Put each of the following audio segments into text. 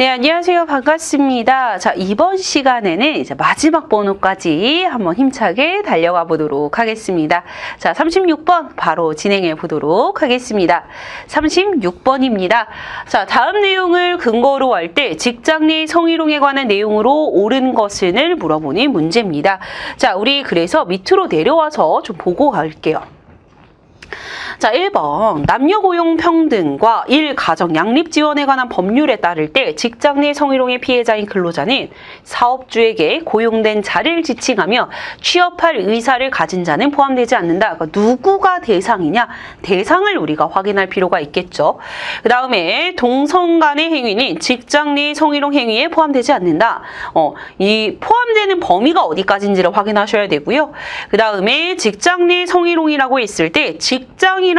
네, 안녕하세요. 반갑습니다. 자, 이번 시간에는 이제 마지막 번호까지 한번 힘차게 달려가 보도록 하겠습니다. 자, 36번 바로 진행해 보도록 하겠습니다. 36번입니다. 자, 다음 내용을 근거로 할 때 직장 내 성희롱에 관한 내용으로 옳은 것은을 물어보는 문제입니다. 자, 우리 그래서 밑으로 내려와서 좀 보고 갈게요. 자, 1번 남녀 고용 평등과 일가정 양립 지원에 관한 법률에 따를 때 직장 내 성희롱의 피해자인 근로자는 사업주에게 고용된 자를 지칭하며 취업할 의사를 가진 자는 포함되지 않는다. 그러니까 누구가 대상이냐? 대상을 우리가 확인할 필요가 있겠죠. 그 다음에 동성 간의 행위는 직장 내 성희롱 행위에 포함되지 않는다. 이 포함되는 범위가 어디까지인지를 확인하셔야 되고요. 그 다음에 직장 내 성희롱이라고 했을 때 직장이라는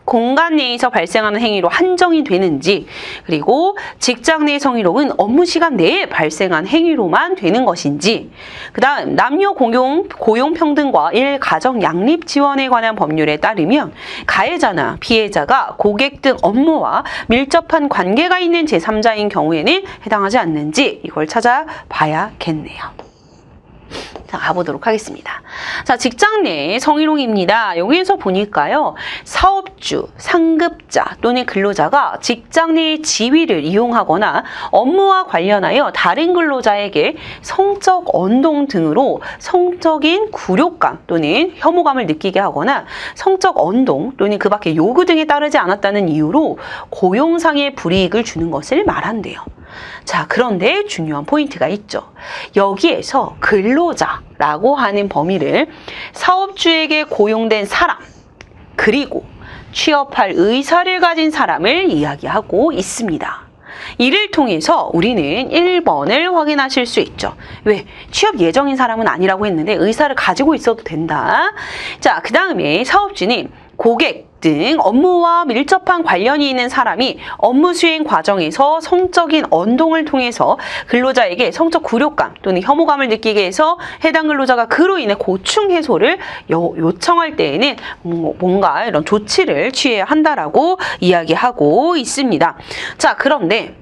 공간 내에서 발생하는 행위로 한정이 되는지, 그리고 직장 내 성희롱은 업무 시간 내에 발생한 행위로만 되는 것인지, 그 다음 남녀 고용 평등과 일가정 양립 지원에 관한 법률에 따르면 가해자나 피해자가 고객 등 업무와 밀접한 관계가 있는 제3자인 경우에는 해당하지 않는지 이걸 찾아봐야겠네요. 자, 가보도록 하겠습니다. 자, 직장 내 성희롱입니다. 여기에서 보니까요, 사업주, 상급자 또는 근로자가 직장 내의 지위를 이용하거나 업무와 관련하여 다른 근로자에게 성적 언동 등으로 성적인 굴욕감 또는 혐오감을 느끼게 하거나 성적 언동 또는 그 밖의 요구 등에 따르지 않았다는 이유로 고용상의 불이익을 주는 것을 말한대요. 자, 그런데 중요한 포인트가 있죠. 여기에서 근로자라고 하는 범위를 사업주에게 고용된 사람, 그리고 취업할 의사를 가진 사람을 이야기하고 있습니다. 이를 통해서 우리는 1번을 확인하실 수 있죠. 왜? 취업 예정인 사람은 아니라고 했는데 의사를 가지고 있어도 된다. 자, 그 다음에 사업주는 고객 등 업무와 밀접한 관련이 있는 사람이 업무 수행 과정에서 성적인 언동을 통해서 근로자에게 성적 굴욕감 또는 혐오감을 느끼게 해서 해당 근로자가 그로 인해 고충 해소를 요청할 때에는 뭔가 이런 조치를 취해야 한다라고 이야기하고 있습니다. 자, 그런데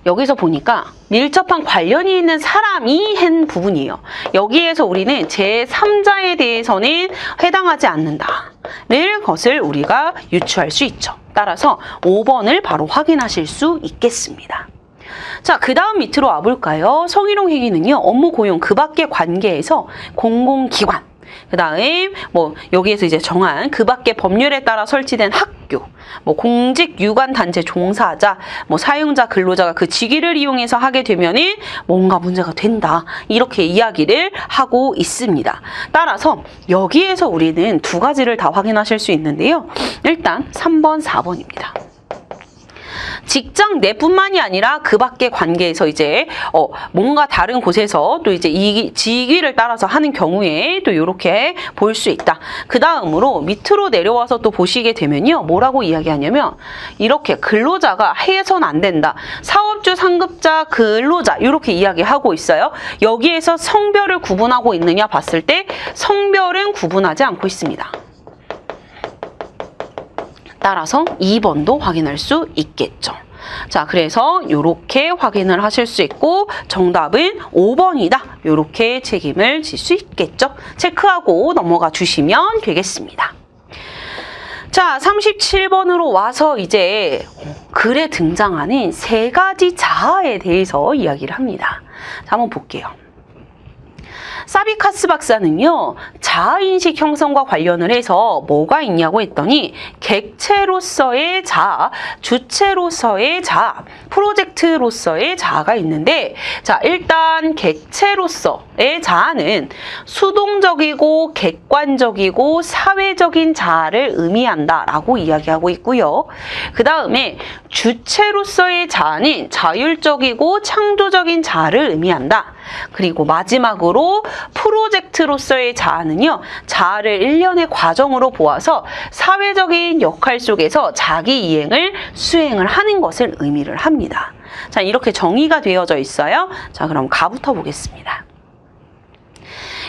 여기서 보니까 밀접한 관련이 있는 사람이 한 부분이에요. 여기에서 우리는 제3자에 대해서는 해당하지 않는다를 것을 우리가 유추할 수 있죠. 따라서 5번을 바로 확인하실 수 있겠습니다. 자, 그 다음 밑으로 와볼까요? 성희롱 행위는요, 업무 고용 그 밖의 관계에서 공공기관, 그 다음 여기에서 이제 정한 그 밖의 법률에 따라 설치된 학교, 공직 유관 단체 종사자, 사용자 근로자가 그 직위를 이용해서 하게 되면은 뭔가 문제가 된다, 이렇게 이야기를 하고 있습니다. 따라서 여기에서 우리는 두 가지를 다 확인하실 수 있는데요. 일단 3번, 4번입니다. 직장 내뿐만이 아니라 그 밖의 관계에서 이제 뭔가 다른 곳에서 또 이제 이 직위를 따라서 하는 경우에 또 이렇게 볼 수 있다. 그 다음으로 밑으로 내려와서 또 보시게 되면요, 뭐라고 이야기하냐면 이렇게 근로자가 해선 안 된다. 사업주, 상급자, 근로자 이렇게 이야기하고 있어요. 여기에서 성별을 구분하고 있느냐 봤을 때 성별은 구분하지 않고 있습니다. 따라서 2번도 확인할 수 있겠죠. 자, 그래서 이렇게 확인을 하실 수 있고 정답은 5번이다. 이렇게 책임을 질 수 있겠죠. 체크하고 넘어가 주시면 되겠습니다. 자, 37번으로 와서 이제 글에 등장하는 세 가지 자아에 대해서 이야기를 합니다. 자, 한번 볼게요. 사비카스 박사는요, 자아인식 형성과 관련을 해서 뭐가 있냐고 했더니 객체로서의 자아, 주체로서의 자아, 프로젝트로서의 자아가 있는데, 자, 일단 객체로서의 자아는 수동적이고 객관적이고 사회적인 자아를 의미한다라고 이야기하고 있고요. 그 다음에 주체로서의 자아는 자율적이고 창조적인 자아를 의미한다. 그리고 마지막으로 프로젝트로서의 자아는요, 자아를 일련의 과정으로 보아서 사회적인 역할 속에서 자기 이행을 수행을 하는 것을 의미를 합니다. 자, 이렇게 정의가 되어져 있어요. 자, 그럼 가부터 보겠습니다.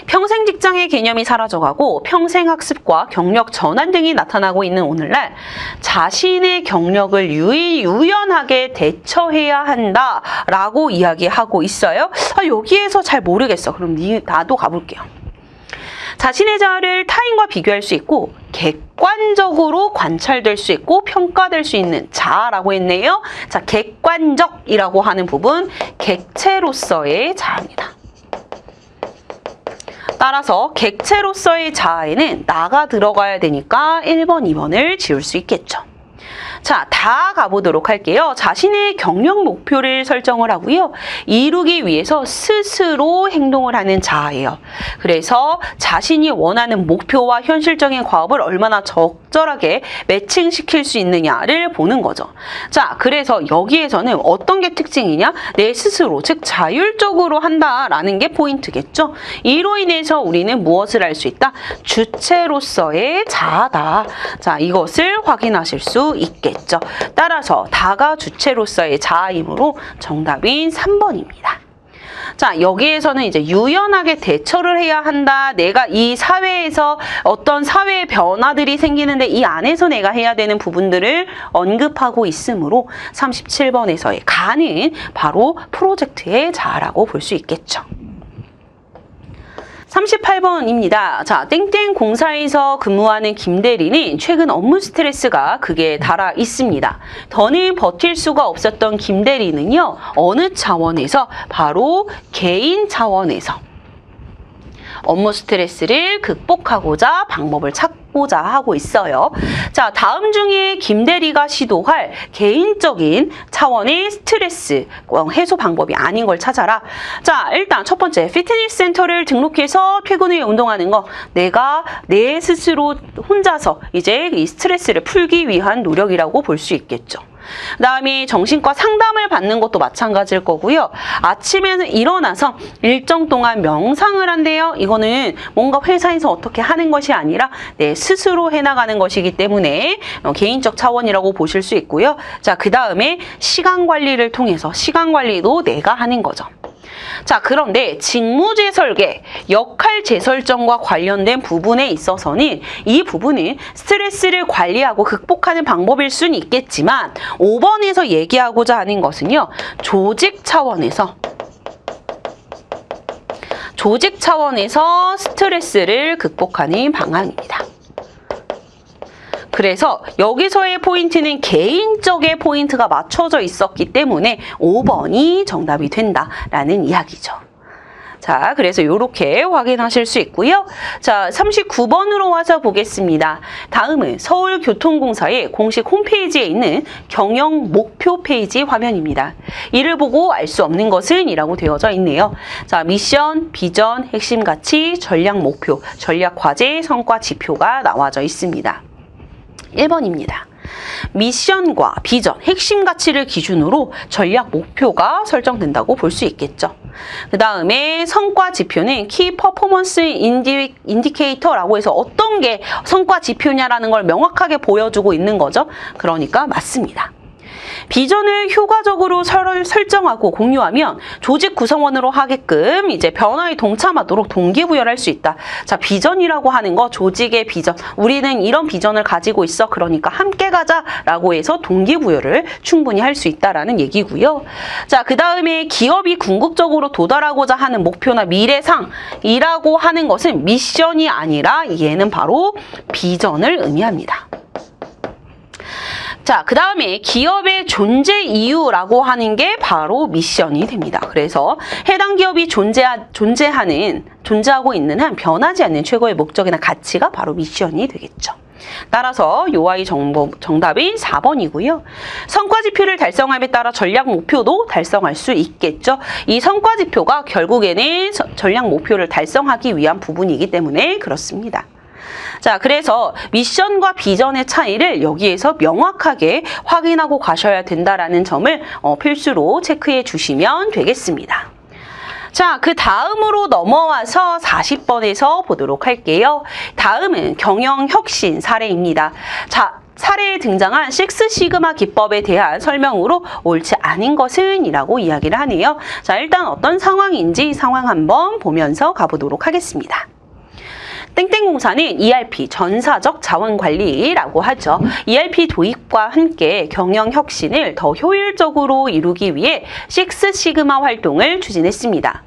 평생 직장의 개념이 사라져가고 평생 학습과 경력 전환 등이 나타나고 있는 오늘날 자신의 경력을 유연하게 대처해야 한다라고 이야기하고 있어요. 여기에서 잘 모르겠어. 그럼 나도 가볼게요. 자신의 자아를 타인과 비교할 수 있고 객관적으로 관찰될 수 있고 평가될 수 있는 자아라고 했네요. 자, 객관적이라고 하는 부분, 객체로서의 자아입니다. 따라서 객체로서의 자아에는 나가 들어가야 되니까 1번, 2번을 지울 수 있겠죠. 자, 다 가보도록 할게요. 자신의 경력 목표를 설정을 하고요. 이루기 위해서 스스로 행동을 하는 자아예요. 그래서 자신이 원하는 목표와 현실적인 과업을 얼마나 적절하게 매칭시킬 수 있느냐를 보는 거죠. 자, 그래서 여기에서는 어떤 게 특징이냐? 내 스스로, 즉 자율적으로 한다라는 게 포인트겠죠. 이로 인해서 우리는 무엇을 할 수 있다? 주체로서의 자아다. 자, 이것을 확인하실 수 있겠죠. 따라서 다가 주체로서의 자아이므로 정답인 3번입니다. 자, 여기에서는 이제 유연하게 대처를 해야 한다. 내가 이 사회에서 어떤 사회의 변화들이 생기는데 이 안에서 내가 해야 되는 부분들을 언급하고 있으므로 37번에서의 가는 바로 프로젝트의 자아라고 볼 수 있겠죠. 38번입니다. 자, 땡땡 공사에서 근무하는 김대리는 최근 업무 스트레스가 극에 달하 있습니다. 더는 버틸 수가 없었던 김대리는요, 어느 차원에서? 바로 개인 차원에서 업무 스트레스를 극복하고자 방법을 찾고자 하고 있어요. 자, 다음 중에 김대리가 시도할 개인적인 차원의 스트레스 해소 방법이 아닌 걸 찾아라. 자, 일단 첫 번째, 피트니스 센터를 등록해서 퇴근 후에 운동하는 거. 내가 내 스스로 혼자서 이제 이 스트레스를 풀기 위한 노력이라고 볼 수 있겠죠. 그 다음에 정신과 상담을 받는 것도 마찬가지일 거고요. 아침에는 일어나서 일정 동안 명상을 한대요. 이거는 뭔가 회사에서 어떻게 하는 것이 아니라 내 스스로 해나가는 것이기 때문에 개인적 차원이라고 보실 수 있고요. 자, 그 다음에 시간 관리를 통해서 시간 관리도 내가 하는 거죠. 자, 그런데 직무제 설계, 역할 재설정과 관련된 부분에 있어서는 이 부분은 스트레스를 관리하고 극복하는 방법일 수는 있겠지만 5번에서 얘기하고자 하는 것은요. 조직 차원에서 스트레스를 극복하는 방안입니다. 그래서 여기서의 포인트는 개인적의 포인트가 맞춰져 있었기 때문에 5번이 정답이 된다라는 이야기죠. 자, 그래서 이렇게 확인하실 수 있고요. 자, 39번으로 와서 보겠습니다. 다음은 서울교통공사의 공식 홈페이지에 있는 경영 목표 페이지 화면입니다. 이를 보고 알 수 없는 것은 이라고 되어져 있네요. 자, 미션, 비전, 핵심 가치, 전략 목표, 전략 과제, 성과 지표가 나와져 있습니다. 1번입니다. 미션과 비전, 핵심 가치를 기준으로 전략 목표가 설정된다고 볼 수 있겠죠. 그 다음에 성과 지표는 키 퍼포먼스 인디케이터라고 해서 어떤 게 성과 지표냐라는 걸 명확하게 보여주고 있는 거죠. 그러니까 맞습니다. 비전을 효과적으로 설정하고 공유하면 조직 구성원으로 하게끔 이제 변화에 동참하도록 동기부여를 할 수 있다. 자, 비전이라고 하는 거, 조직의 비전. 우리는 이런 비전을 가지고 있어. 그러니까 함께 가자라고 해서 동기부여를 충분히 할 수 있다라는 얘기고요. 자, 그 다음에 기업이 궁극적으로 도달하고자 하는 목표나 미래상이라고 하는 것은 미션이 아니라 얘는 바로 비전을 의미합니다. 자, 그 다음에 기업의 존재 이유라고 하는 게 바로 미션이 됩니다. 그래서 해당 기업이 존재하고 있는 한 변하지 않는 최고의 목적이나 가치가 바로 미션이 되겠죠. 따라서 요 아이 정답인 4번이고요. 성과 지표를 달성함에 따라 전략 목표도 달성할 수 있겠죠. 이 성과 지표가 결국에는 전략 목표를 달성하기 위한 부분이기 때문에 그렇습니다. 자, 그래서 미션과 비전의 차이를 여기에서 명확하게 확인하고 가셔야 된다라는 점을 필수로 체크해 주시면 되겠습니다. 자, 그 다음으로 넘어와서 40번에서 보도록 할게요. 다음은 경영혁신 사례입니다. 자, 사례에 등장한 식스 시그마 기법에 대한 설명으로 옳지 않은 것은 이라고 이야기를 하네요. 자, 일단 어떤 상황인지 상황 한번 보면서 가보도록 하겠습니다. 땡땡공사는 ERP, 전사적 자원관리라고 하죠. ERP 도입과 함께 경영혁신을 더 효율적으로 이루기 위해 식스 시그마 활동을 추진했습니다.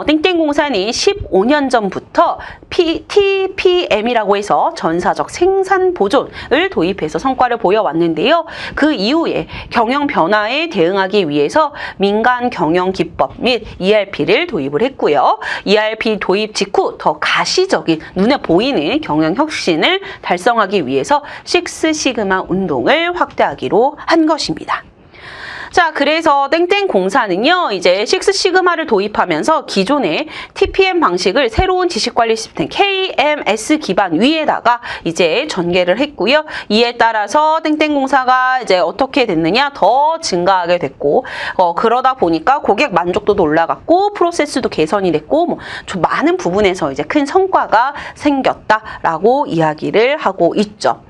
땡땡공사는 15년 전부터 TPM이라고 해서 전사적 생산 보존을 도입해서 성과를 보여왔는데요. 그 이후에 경영 변화에 대응하기 위해서 민간 경영 기법 및 ERP를 도입을 했고요. ERP 도입 직후 더 가시적인 눈에 보이는 경영 혁신을 달성하기 위해서 식스 시그마 운동을 확대하기로 한 것입니다. 자, 그래서 땡땡공사는요, 이제 식스 시그마를 도입하면서 기존의 TPM 방식을 새로운 지식관리 시스템 KMS 기반 위에다가 이제 전개를 했고요. 이에 따라서 땡땡공사가 이제 어떻게 됐느냐, 더 증가하게 됐고, 그러다 보니까 고객 만족도도 올라갔고, 프로세스도 개선이 됐고, 뭐 좀 많은 부분에서 이제 큰 성과가 생겼다라고 이야기를 하고 있죠.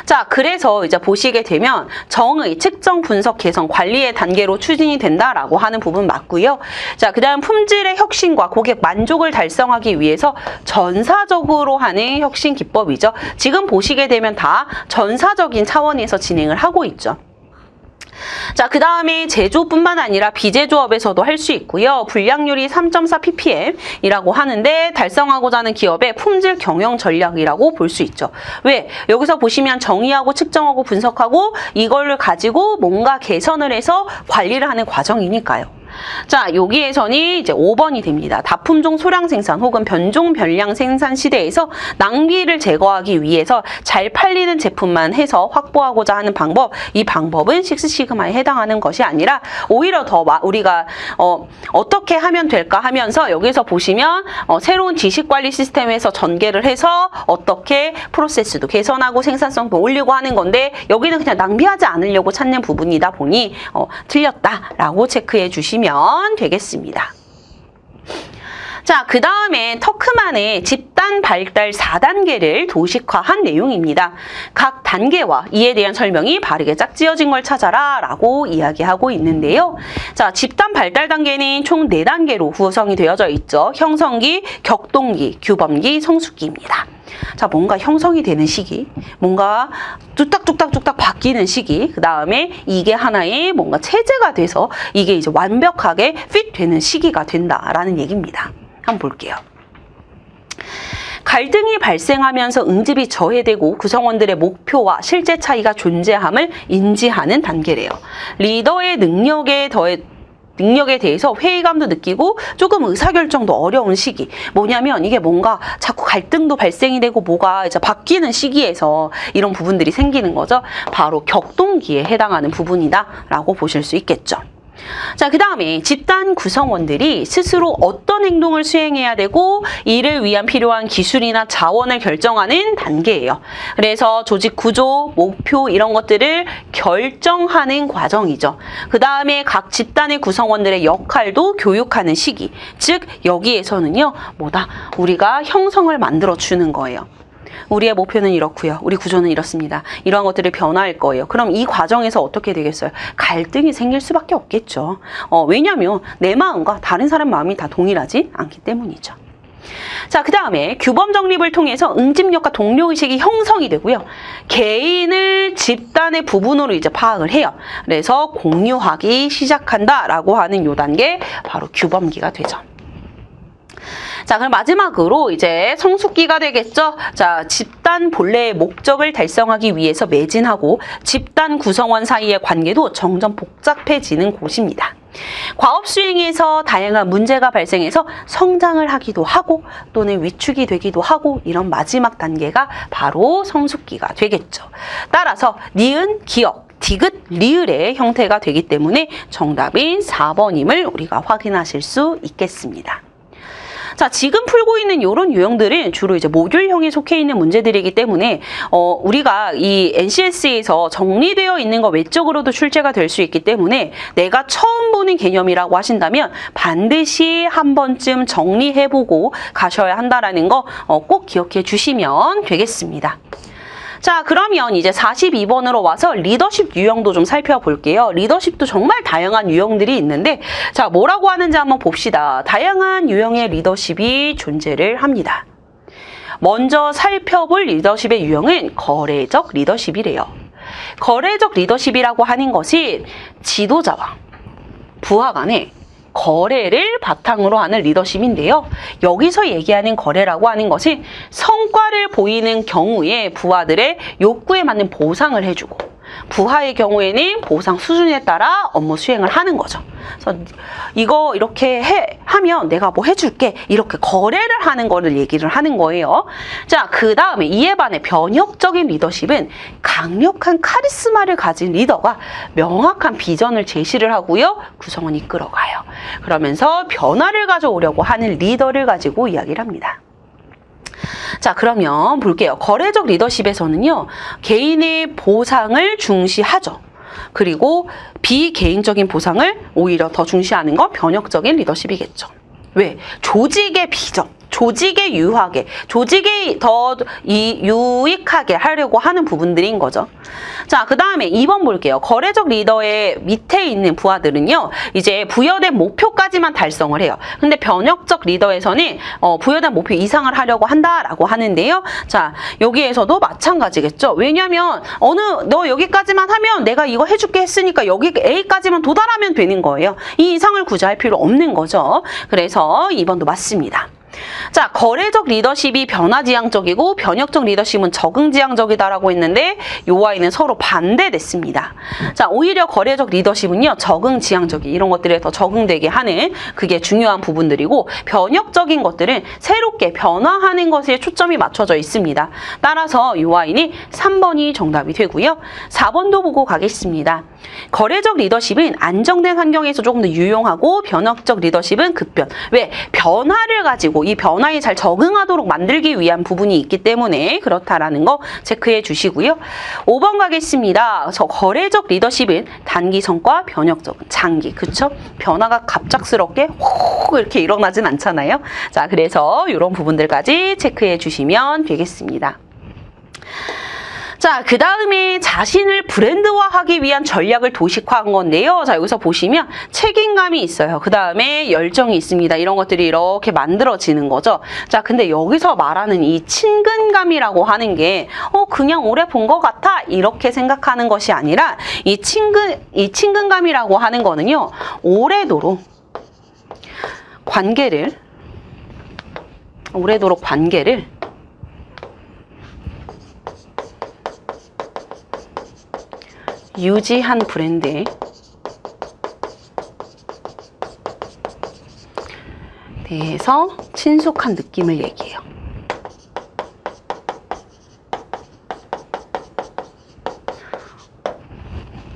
자, 그래서 이제 보시게 되면 정의, 측정, 분석, 개선, 관리의 단계로 추진이 된다라고 하는 부분 맞고요. 자, 그다음 품질의 혁신과 고객 만족을 달성하기 위해서 전사적으로 하는 혁신 기법이죠. 지금 보시게 되면 다 전사적인 차원에서 진행을 하고 있죠. 자, 그 다음에 제조뿐만 아니라 비제조업에서도 할 수 있고요. 불량률이 3.4 ppm이라고 하는데 달성하고자 하는 기업의 품질 경영 전략이라고 볼 수 있죠. 왜? 여기서 보시면 정의하고 측정하고 분석하고 이걸 가지고 뭔가 개선을 해서 관리를 하는 과정이니까요. 자, 여기에서는 이제 5번이 됩니다. 다품종 소량 생산 혹은 변종 변량 생산 시대에서 낭비를 제거하기 위해서 잘 팔리는 제품만 해서 확보하고자 하는 방법, 이 방법은 식스 시그마에 해당하는 것이 아니라 오히려 더 우리가 어떻게 하면 될까 하면서 여기서 보시면 새로운 지식관리 시스템에서 전개를 해서 어떻게 프로세스도 개선하고 생산성도 올리고 하는 건데 여기는 그냥 낭비하지 않으려고 찾는 부분이다 보니 틀렸다라고 체크해 주시면 되겠습니다. 자, 그 다음에 터크만의 집단 발달 4단계를 도식화한 내용입니다. 각 단계와 이에 대한 설명이 바르게 짝지어진 걸 찾아라 라고 이야기하고 있는데요. 자, 집단 발달 단계는 총 4단계로 구성이 되어져 있죠. 형성기, 격동기, 규범기, 성숙기입니다. 자, 뭔가 형성이 되는 시기, 뭔가 뚝딱뚝딱뚝딱 바뀌는 시기, 그 다음에 이게 하나의 뭔가 체제가 돼서 이게 이제 완벽하게 핏 되는 시기가 된다라는 얘기입니다. 한번 볼게요. 갈등이 발생하면서 응집이 저해되고 구성원들의 목표와 실제 차이가 존재함을 인지하는 단계래요. 리더의 능력에 대해서 회의감도 느끼고 조금 의사결정도 어려운 시기. 뭐냐면 이게 뭔가 자꾸 갈등도 발생이 되고 뭐가 이제 바뀌는 시기에서 이런 부분들이 생기는 거죠. 바로 격동기에 해당하는 부분이다라고 보실 수 있겠죠. 자, 그 다음에 집단 구성원들이 스스로 어떤 행동을 수행해야 되고 이를 위한 필요한 기술이나 자원을 결정하는 단계예요. 그래서 조직 구조, 목표 이런 것들을 결정하는 과정이죠. 그 다음에 각 집단의 구성원들의 역할도 교육하는 시기. 즉 여기에서는요, 우리가 형성을 만들어 주는 거예요. 우리의 목표는 이렇고요. 우리 구조는 이렇습니다. 이러한 것들을 변화할 거예요. 그럼 이 과정에서 어떻게 되겠어요? 갈등이 생길 수밖에 없겠죠. 왜냐하면 내 마음과 다른 사람 마음이 다 동일하지 않기 때문이죠. 자, 그 다음에 규범 정립을 통해서 응집력과 동료의식이 형성이 되고요. 개인을 집단의 부분으로 이제 파악을 해요. 그래서 공유하기 시작한다라고 하는 요 단계, 바로 규범기가 되죠. 자, 그럼 마지막으로 이제 성숙기가 되겠죠. 자, 집단 본래의 목적을 달성하기 위해서 매진하고 집단 구성원 사이의 관계도 점점 복잡해지는 곳입니다. 과업 수행에서 다양한 문제가 발생해서 성장을 하기도 하고 또는 위축이 되기도 하고 이런 마지막 단계가 바로 성숙기가 되겠죠. 따라서 니은, 기역, 디귿, 리을의 형태가 되기 때문에 정답인 4번임을 우리가 확인하실 수 있겠습니다. 자, 지금 풀고 있는 이런 유형들은 주로 이제 모듈형에 속해 있는 문제들이기 때문에 우리가 이 NCS에서 정리되어 있는 거 외적으로도 출제가 될 수 있기 때문에 내가 처음 보는 개념이라고 하신다면 반드시 한 번쯤 정리해보고 가셔야 한다라는 거 꼭 기억해 주시면 되겠습니다. 자, 그러면 이제 42번으로 와서 리더십 유형도 좀 살펴볼게요. 리더십도 정말 다양한 유형들이 있는데, 자, 뭐라고 하는지 한번 봅시다. 다양한 유형의 리더십이 존재를 합니다. 먼저 살펴볼 리더십의 유형은 거래적 리더십이래요. 거래적 리더십이라고 하는 것이 지도자와 부하 간의 거래를 바탕으로 하는 리더십인데요. 여기서 얘기하는 거래라고 하는 것이 성과를 보이는 경우에 부하들의 요구에 맞는 보상을 해주고, 부하의 경우에는 보상 수준에 따라 업무 수행을 하는 거죠. 그래서 이거 이렇게 하면 내가 뭐 해줄게, 이렇게 거래를 하는 거를 얘기를 하는 거예요. 자, 그 다음에 이에 반해 변혁적인 리더십은 강력한 카리스마를 가진 리더가 명확한 비전을 제시를 하고요, 구성원 이끌어가요. 그러면서 변화를 가져오려고 하는 리더를 가지고 이야기를 합니다. 자, 그러면 볼게요. 거래적 리더십에서는요, 개인의 보상을 중시하죠. 그리고 비개인적인 보상을 오히려 더 중시하는 건 변혁적인 리더십이겠죠. 왜? 조직의 비전, 조직의 유하게, 조직이 더 유익하게 하려고 하는 부분들인 거죠. 자, 그 다음에 2번 볼게요. 거래적 리더의 밑에 있는 부하들은요, 이제 부여된 목표까지만 달성을 해요. 근데 변혁적 리더에서는 부여된 목표 이상을 하려고 한다라고 하는데요. 자, 여기에서도 마찬가지겠죠. 왜냐면 너 여기까지만 하면 내가 이거 해줄게 했으니까 여기 A까지만 도달하면 되는 거예요. 이 이상을 굳이 할 필요 없는 거죠. 그래서 2번도 맞습니다. 자, 거래적 리더십이 변화지향적이고 변혁적 리더십은 적응지향적이다라고 했는데 요 아이는 서로 반대됐습니다. 자, 오히려 거래적 리더십은요, 적응지향적이 이런 것들에 더 적응되게 하는 그게 중요한 부분들이고, 변혁적인 것들은 새롭게 변화하는 것에 초점이 맞춰져 있습니다. 따라서 요 아이는 3번이 정답이 되고요. 4번도 보고 가겠습니다. 거래적 리더십은 안정된 환경에서 조금 더 유용하고, 변혁적 리더십은 급변. 왜? 변화를 가지고 이 변화에 잘 적응하도록 만들기 위한 부분이 있기 때문에 그렇다라는 거 체크해 주시고요. 5번 가겠습니다. 저 거래적 리더십은 단기 성과, 변혁적은 장기. 그쵸? 변화가 갑작스럽게 호 이렇게 일어나진 않잖아요. 자, 그래서 이런 부분들까지 체크해 주시면 되겠습니다. 자, 그 다음에 자신을 브랜드화하기 위한 전략을 도식화한 건데요. 자, 여기서 보시면 책임감이 있어요. 그 다음에 열정이 있습니다. 이런 것들이 이렇게 만들어지는 거죠. 자, 근데 여기서 말하는 이 친근감이라고 하는 게 그냥 오래 본 것 같아 이렇게 생각하는 것이 아니라 이 친근감이라고 하는 거는요, 오래도록 관계를 유지한 브랜드에 대해서 친숙한 느낌을 얘기해요.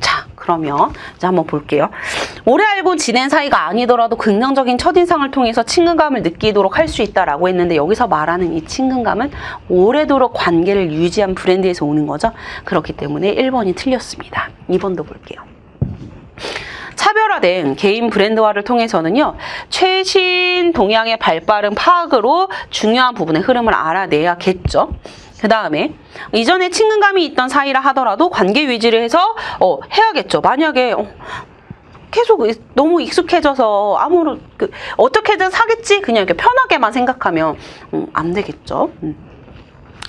자, 그러면 이제 한번 볼게요. 오래 알고 지낸 사이가 아니더라도 긍정적인 첫인상을 통해서 친근감을 느끼도록 할 수 있다라고 했는데, 여기서 말하는 이 친근감은 오래도록 관계를 유지한 브랜드에서 오는 거죠. 그렇기 때문에 1번이 틀렸습니다. 2번도 볼게요. 차별화된 개인 브랜드화를 통해서는요, 최신 동향의 발빠른 파악으로 중요한 부분의 흐름을 알아내야겠죠. 그 다음에 이전에 친근감이 있던 사이라 하더라도 관계 유지를 해서 해야겠죠. 만약에 계속 너무 익숙해져서 어떻게든 사겠지 그냥 이렇게 편하게만 생각하면 안 되겠죠.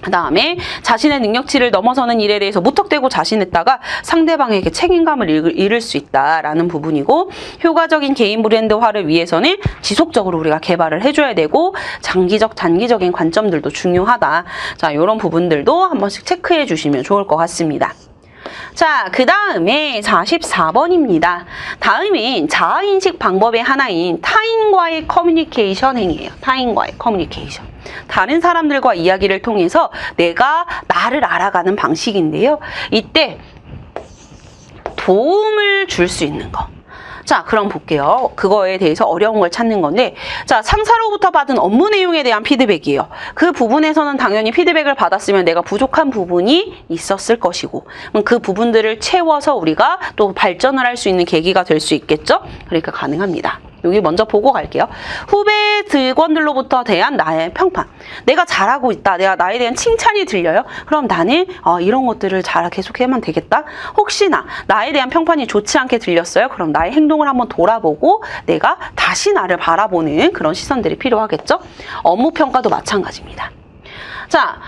그 다음에 자신의 능력치를 넘어서는 일에 대해서 무턱대고 자신했다가 상대방에게 책임감을 잃을 수 있다라는 부분이고, 효과적인 개인 브랜드화를 위해서는 지속적으로 우리가 개발을 해줘야 되고, 장기적, 단기적인 관점들도 중요하다. 자, 이런 부분들도 한 번씩 체크해 주시면 좋을 것 같습니다. 자, 그 다음에 44번입니다. 다음은 자아인식 방법의 하나인 타인과의 커뮤니케이션 행위예요. 타인과의 커뮤니케이션. 다른 사람들과 이야기를 통해서 내가 나를 알아가는 방식인데요. 이때 도움을 줄 수 있는 거. 자, 그럼 볼게요. 그거에 대해서 어려운 걸 찾는 건데, 자, 상사로부터 받은 업무 내용에 대한 피드백이에요. 그 부분에서는 당연히 피드백을 받았으면 내가 부족한 부분이 있었을 것이고, 그 부분들을 채워서 우리가 또 발전을 할 수 있는 계기가 될 수 있겠죠? 그러니까 가능합니다. 여기 먼저 보고 갈게요. 후배 직원들로부터 대한 나의 평판. 내가 잘하고 있다. 내가 나에 대한 칭찬이 들려요. 그럼 나는 이런 것들을 잘 계속하면 되겠다. 혹시나 나에 대한 평판이 좋지 않게 들렸어요. 그럼 나의 행동을 한번 돌아보고 내가 다시 나를 바라보는 그런 시선들이 필요하겠죠. 업무 평가도 마찬가지입니다. 자,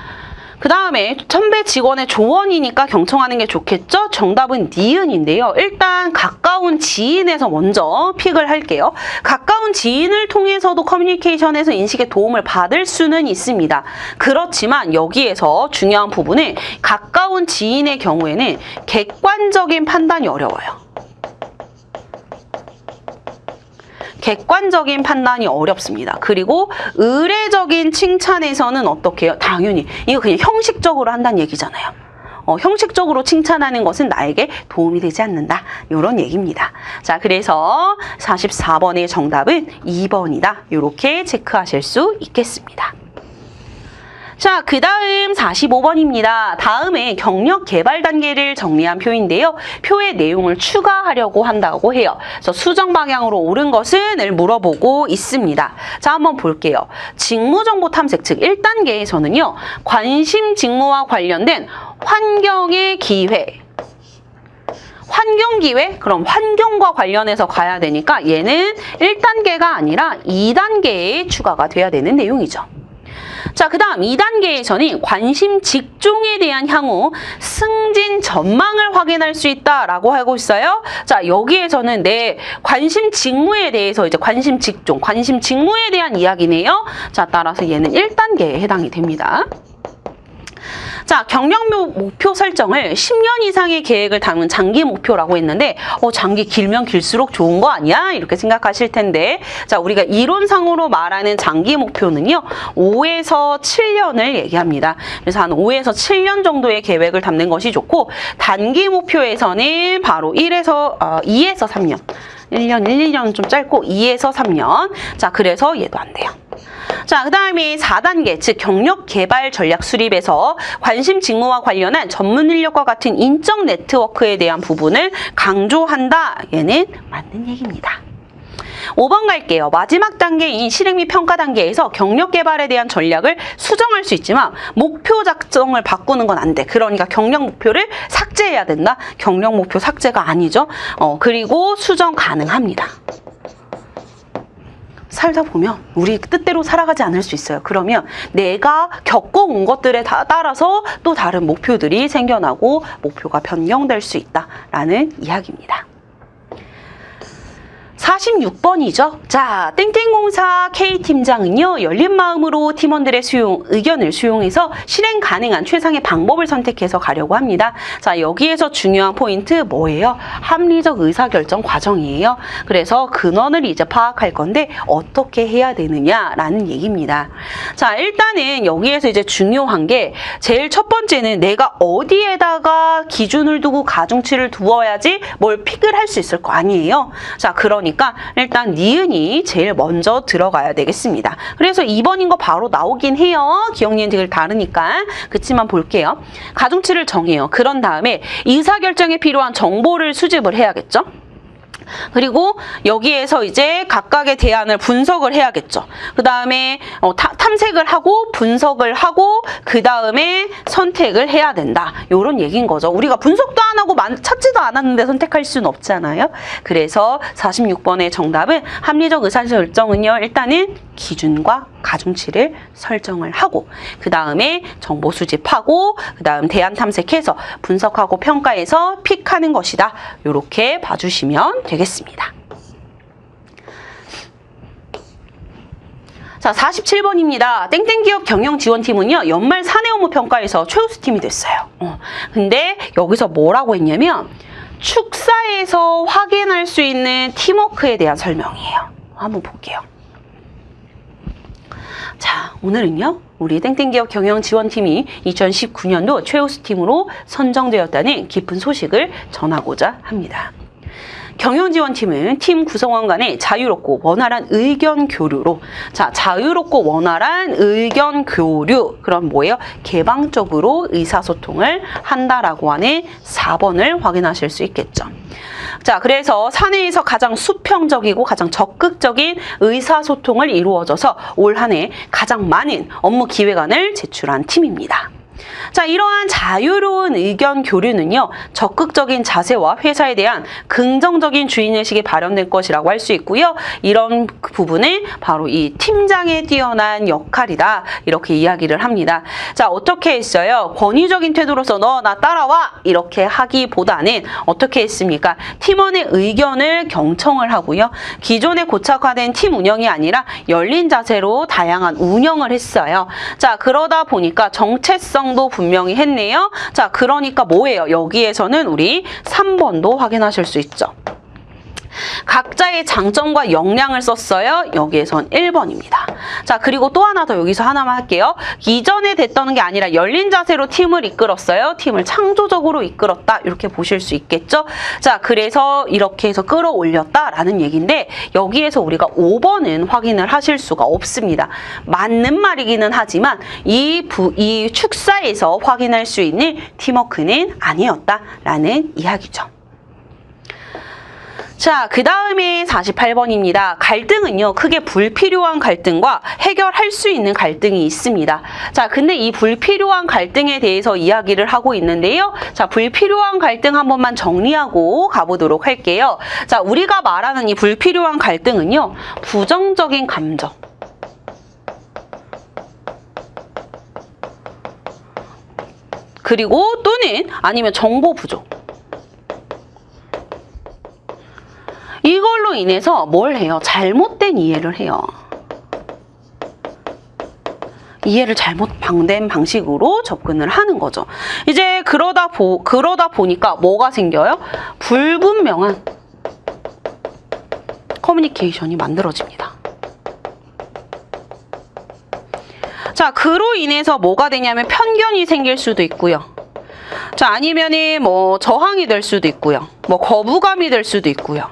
그 다음에 선배 직원의 조언이니까 경청하는 게 좋겠죠? 정답은 니은인데요. 일단 가까운 지인에서 먼저 픽을 할게요. 가까운 지인을 통해서도 커뮤니케이션에서 인식에 도움을 받을 수는 있습니다. 그렇지만 여기에서 중요한 부분은 가까운 지인의 경우에는 객관적인 판단이 어려워요. 객관적인 판단이 어렵습니다. 그리고 의례적인 칭찬에서는 어떻게 해요? 당연히 이거 그냥 형식적으로 한다는 얘기잖아요. 형식적으로 칭찬하는 것은 나에게 도움이 되지 않는다. 이런 얘기입니다. 자, 그래서 44번의 정답은 2번이다. 이렇게 체크하실 수 있겠습니다. 자, 그 다음 45번입니다. 다음에 경력 개발 단계를 정리한 표인데요. 표의 내용을 추가하려고 한다고 해요. 그래서 수정 방향으로 옳은 것은을 물어보고 있습니다. 자, 한번 볼게요. 직무정보 탐색, 즉 1단계에서는요. 관심 직무와 관련된 환경의 기회. 환경기회? 그럼 환경과 관련해서 가야 되니까 얘는 1단계가 아니라 2단계에 추가가 돼야 되는 내용이죠. 자, 그 다음 2단계에서는 관심 직종에 대한 향후 승진 전망을 확인할 수 있다라고 하고 있어요. 자, 여기에서는 내 관심 직무에 대해서 이제 관심 직종, 관심 직무에 대한 이야기네요. 자, 따라서 얘는 1단계에 해당이 됩니다. 자, 경력 목표 설정을 10년 이상의 계획을 담은 장기 목표라고 했는데 장기 길면 길수록 좋은 거 아니야? 이렇게 생각하실 텐데 자, 우리가 이론상으로 말하는 장기 목표는요. 5에서 7년을 얘기합니다. 그래서 한 5에서 7년 정도의 계획을 담는 것이 좋고 단기 목표에서는 바로 2에서 3년 1년, 1, 2년은 좀 짧고 2에서 3년. 자, 그래서 얘도 안 돼요. 자, 그 다음에 4단계, 즉 경력 개발 전략 수립에서 관심 직무와 관련한 전문 인력과 같은 인적 네트워크에 대한 부분을 강조한다. 얘는 맞는 얘기입니다. 5번 갈게요. 마지막 단계인 실행 및 평가 단계에서 경력 개발에 대한 전략을 수정할 수 있지만 목표 작성을 바꾸는 건 안 돼. 그러니까 경력 목표를 삭제해야 된다. 경력 목표 삭제가 아니죠. 그리고 수정 가능합니다. 살다 보면 우리 뜻대로 살아가지 않을 수 있어요. 그러면 내가 겪어온 것들에 따라서 또 다른 목표들이 생겨나고 목표가 변경될 수 있다라는 이야기입니다. 46번이죠. 자, 땡땡공사 K팀장은요. 열린 마음으로 팀원들의 의견을 수용해서 실행 가능한 최상의 방법을 선택해서 가려고 합니다. 자, 여기에서 중요한 포인트 뭐예요? 합리적 의사결정 과정이에요. 그래서 근원을 이제 파악할 건데 어떻게 해야 되느냐라는 얘기입니다. 자, 일단은 여기에서 이제 중요한 게 제일 첫 번째는 내가 어디에다가 기준을 두고 가중치를 두어야지 뭘 픽을 할 수 있을 거 아니에요. 자, 그러니까 일단 니은이 제일 먼저 들어가야 되겠습니다. 그래서 2번인 거 바로 나오긴 해요. 기억 니은들 다르니까. 그치만 볼게요. 가중치를 정해요. 그런 다음에 의사결정에 필요한 정보를 수집을 해야겠죠. 그리고 여기에서 이제 각각의 대안을 분석을 해야겠죠. 그 다음에 탐색을 하고 분석을 하고 그 다음에 선택을 해야 된다. 이런 얘기인 거죠. 우리가 분석도 안 하고 찾지도 않았는데 선택할 수는 없잖아요. 그래서 46번의 정답은 합리적 의사결정은요. 일단은 기준과 가중치를 설정을 하고 그 다음에 정보 수집하고 그 다음 대안 탐색해서 분석하고 평가해서 픽하는 것이다. 이렇게 봐주시면 되겠습니다. 자, 47번입니다. 땡땡기업 경영지원팀은요. 연말 사내 업무 평가에서 최우수 팀이 됐어요. 근데 여기서 뭐라고 했냐면 축사에서 확인할 수 있는 팀워크에 대한 설명이에요. 한번 볼게요. 자, 오늘은요. 우리 땡땡기업 경영지원팀이 2019년도 최우수 팀으로 선정되었다는 기쁜 소식을 전하고자 합니다. 경영지원팀은 팀 구성원 간의 자유롭고 원활한 의견 교류로, 자, 자유롭고 원활한 의견 교류, 그럼 뭐예요? 개방적으로 의사소통을 한다라고 하는 4번을 확인하실 수 있겠죠. 자, 그래서 사내에서 가장 수평적이고 가장 적극적인 의사소통을 이루어져서 올 한 해 가장 많은 업무 기획안을 제출한 팀입니다. 자, 이러한 자유로운 의견 교류는요, 적극적인 자세와 회사에 대한 긍정적인 주인의식이 발현될 것이라고 할 수 있고요. 이런 부분은 바로 이 팀장의 뛰어난 역할이다. 이렇게 이야기를 합니다. 자, 어떻게 했어요? 권위적인 태도로서 너 나 따라와! 이렇게 하기보다는 어떻게 했습니까? 팀원의 의견을 경청을 하고요. 기존에 고착화된 팀 운영이 아니라 열린 자세로 다양한 운영을 했어요. 자, 그러다 보니까 정체성도 분명히 했네요. 자, 그러니까 뭐예요? 여기에서는 우리 3번도 확인하실 수 있죠. 각자의 장점과 역량을 썼어요. 여기에선 1번입니다. 자, 그리고 또 하나 더 여기서 하나만 할게요. 이전에 됐던 게 아니라 열린 자세로 팀을 이끌었어요. 팀을 창조적으로 이끌었다. 이렇게 보실 수 있겠죠. 자, 그래서 이렇게 해서 끌어올렸다라는 얘기인데 여기에서 우리가 5번은 확인을 하실 수가 없습니다. 맞는 말이기는 하지만 이 축사에서 확인할 수 있는 팀워크는 아니었다라는 이야기죠. 자, 그 다음에 48번입니다. 갈등은요, 크게 불필요한 갈등과 해결할 수 있는 갈등이 있습니다. 자, 근데 이 불필요한 갈등에 대해서 이야기를 하고 있는데요. 자, 불필요한 갈등 한 번만 정리하고 가보도록 할게요. 자, 우리가 말하는 이 불필요한 갈등은요, 부정적인 감정. 그리고 또는 아니면 정보 부족. 이걸로 인해서 뭘 해요? 잘못된 이해를 해요. 이해를 잘못된 방식으로 접근을 하는 거죠. 이제 그러다 보니까 뭐가 생겨요? 불분명한 커뮤니케이션이 만들어집니다. 자, 그로 인해서 뭐가 되냐면 편견이 생길 수도 있고요. 자, 아니면은 뭐 저항이 될 수도 있고요. 뭐 거부감이 될 수도 있고요.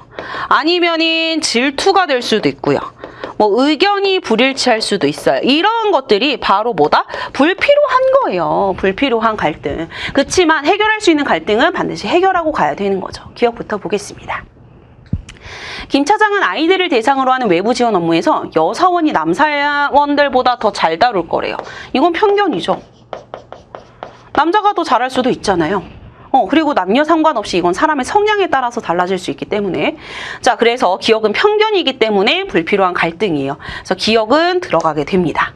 아니면은 질투가 될 수도 있고요. 뭐 의견이 불일치할 수도 있어요. 이런 것들이 바로 뭐다? 불필요한 거예요. 불필요한 갈등. 그렇지만 해결할 수 있는 갈등은 반드시 해결하고 가야 되는 거죠. 기억부터 보겠습니다. 김 차장은 아이들을 대상으로 하는 외부 지원 업무에서 여사원이 남사원들보다 더 잘 다룰 거래요. 이건 편견이죠. 남자가 더 잘할 수도 있잖아요. 그리고 남녀 상관없이 이건 사람의 성향에 따라서 달라질 수 있기 때문에. 자, 그래서 기억은 편견이기 때문에 불필요한 갈등이에요. 그래서 기억은 들어가게 됩니다.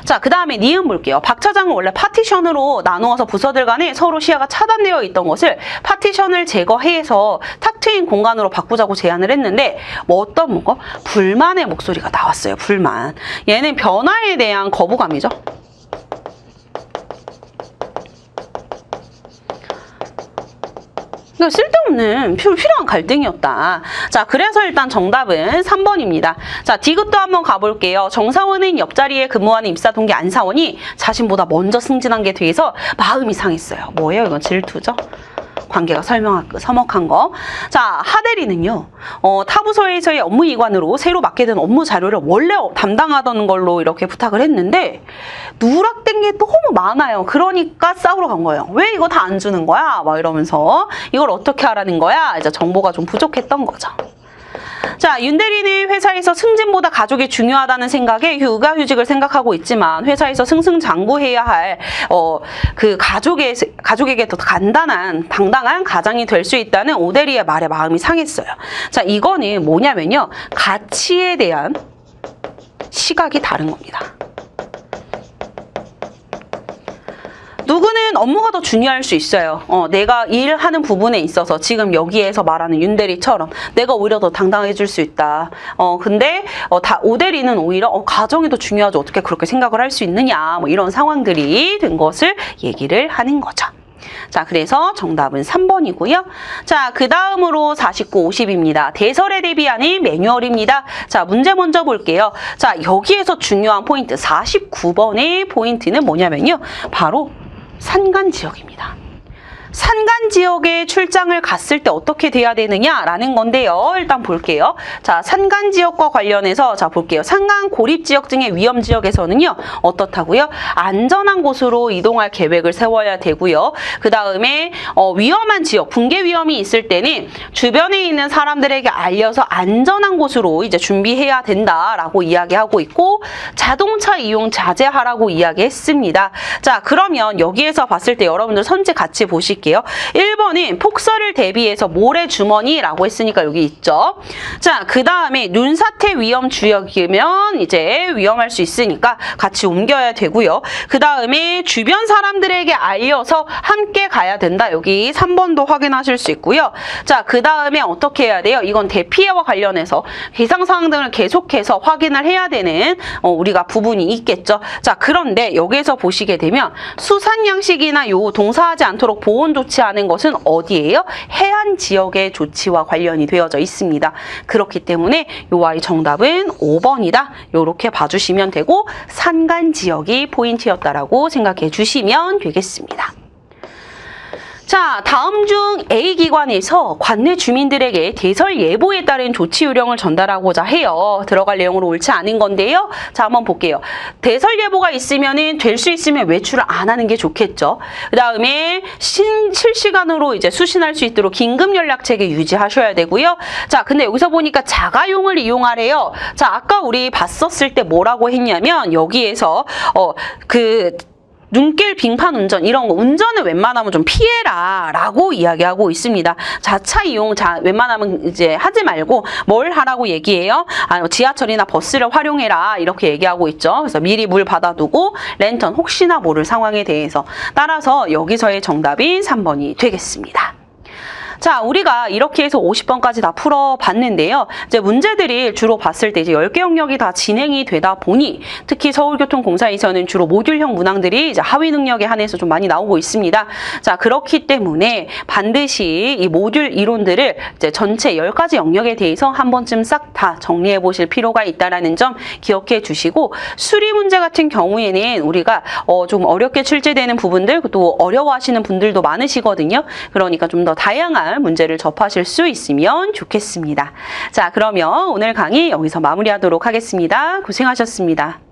자, 그 다음에 니은 볼게요. 박 차장은 원래 파티션으로 나누어서 부서들 간에 서로 시야가 차단되어 있던 것을 파티션을 제거해서 탁 트인 공간으로 바꾸자고 제안을 했는데 어떤 거? 불만의 목소리가 나왔어요. 불만. 얘는 변화에 대한 거부감이죠. 쓸데없는 필요한 갈등이었다. 자, 그래서 일단 정답은 3번입니다. 자, 디귿도 한번 가볼게요. 정사원은 옆자리에 근무하는 입사 동기 안사원이 자신보다 먼저 승진한 게 돼서 마음이 상했어요. 뭐예요? 이건 질투죠. 관계가 서먹한 거. 자, 하대리는요. 타부서에서의 업무 이관으로 새로 맡게 된 업무 자료를 원래 담당하던 걸로 이렇게 부탁을 했는데 누락된 게 너무 많아요. 그러니까 싸우러 간 거예요. 왜 이거 다 안 주는 거야? 막 이러면서 이걸 어떻게 하라는 거야? 이제 정보가 좀 부족했던 거죠. 자, 윤대리는 회사에서 승진보다 가족이 중요하다는 생각에 육아휴직을 생각하고 있지만 회사에서 승승장구해야 할 그 가족에게 더 간단한 당당한 가장이 될 수 있다는 오대리의 말에 마음이 상했어요. 자, 이거는 뭐냐면요, 가치에 대한 시각이 다른 겁니다. 누구는 업무가 더 중요할 수 있어요. 내가 일하는 부분에 있어서 지금 여기에서 말하는 윤대리처럼 내가 오히려 더 당당해질 수 있다. 근데 오대리는 오히려 가정이 더 중요하죠. 어떻게 그렇게 생각을 할 수 있느냐. 뭐 이런 상황들이 된 것을 얘기를 하는 거죠. 자, 그래서 정답은 3번이고요. 자, 그 다음으로 49, 50입니다. 대설에 대비하는 매뉴얼입니다. 자, 문제 먼저 볼게요. 자, 여기에서 중요한 포인트 49번의 포인트는 뭐냐면요. 바로 산간 지역입니다. 산간 지역에 출장을 갔을 때 어떻게 돼야 되느냐라는 건데요. 일단 볼게요. 자, 산간 지역과 관련해서 자 볼게요. 산간 고립 지역 등의 위험 지역에서는요. 어떻다고요? 안전한 곳으로 이동할 계획을 세워야 되고요. 그 다음에 위험한 지역, 붕괴 위험이 있을 때는 주변에 있는 사람들에게 알려서 안전한 곳으로 이제 준비해야 된다라고 이야기하고 있고 자동차 이용 자제하라고 이야기했습니다. 자, 그러면 여기에서 봤을 때 여러분들 선제 같이 보실게요. 1번은 폭설을 대비해서 모래주머니라고 했으니까 여기 있죠. 자, 그 다음에 눈사태 위험 지역이면 이제 위험할 수 있으니까 같이 옮겨야 되고요. 그 다음에 주변 사람들에게 알려서 함께 가야 된다. 여기 3번도 확인하실 수 있고요. 자, 그 다음에 어떻게 해야 돼요? 이건 대피해와 관련해서 기상상황 등을 계속해서 확인을 해야 되는 우리가 부분이 있겠죠. 자, 그런데 여기에서 보시게 되면 수산 양식이나 요 동사하지 않도록 보온 조치하는 것은 어디예요? 해안 지역의 조치와 관련이 되어져 있습니다. 그렇기 때문에 요 아이 정답은 5번이다. 요렇게 봐주시면 되고 산간 지역이 포인트였다라고 생각해 주시면 되겠습니다. 자, 다음 중 A기관에서 관내 주민들에게 대설 예보에 따른 조치 요령을 전달하고자 해요. 들어갈 내용으로 옳지 않은 건데요. 자, 한번 볼게요. 대설 예보가 있으면은 될 수 있으면 외출을 안 하는 게 좋겠죠. 그 다음에 실시간으로 이제 수신할 수 있도록 긴급 연락 체계 유지하셔야 되고요. 자, 근데 여기서 보니까 자가용을 이용하래요. 자, 아까 우리 봤었을 때 뭐라고 했냐면 여기에서 눈길 빙판 운전 이런 거 운전을 웬만하면 좀 피해라 라고 이야기하고 있습니다. 자차 이용 웬만하면 이제 하지 말고 뭘 하라고 얘기해요? 지하철이나 버스를 활용해라 이렇게 얘기하고 있죠. 그래서 미리 물 받아두고 랜턴 혹시나 모를 상황에 대해서 따라서 여기서의 정답이 3번이 되겠습니다. 자, 우리가 이렇게 해서 50번까지 다 풀어봤는데요. 이제 문제들이 주로 봤을 때 이제 10개 영역이 다 진행이 되다 보니 특히 서울교통공사에서는 주로 모듈형 문항들이 이제 하위 능력에 한해서 좀 많이 나오고 있습니다. 자, 그렇기 때문에 반드시 이 모듈 이론들을 이제 전체 10가지 영역에 대해서 한 번쯤 싹 다 정리해 보실 필요가 있다라는 점 기억해 주시고 수리 문제 같은 경우에는 우리가 좀 어렵게 출제되는 부분들 또 어려워하시는 분들도 많으시거든요. 그러니까 좀 더 다양한 문제를 접하실 수 있으면 좋겠습니다. 자, 그러면 오늘 강의 여기서 마무리하도록 하겠습니다. 고생하셨습니다.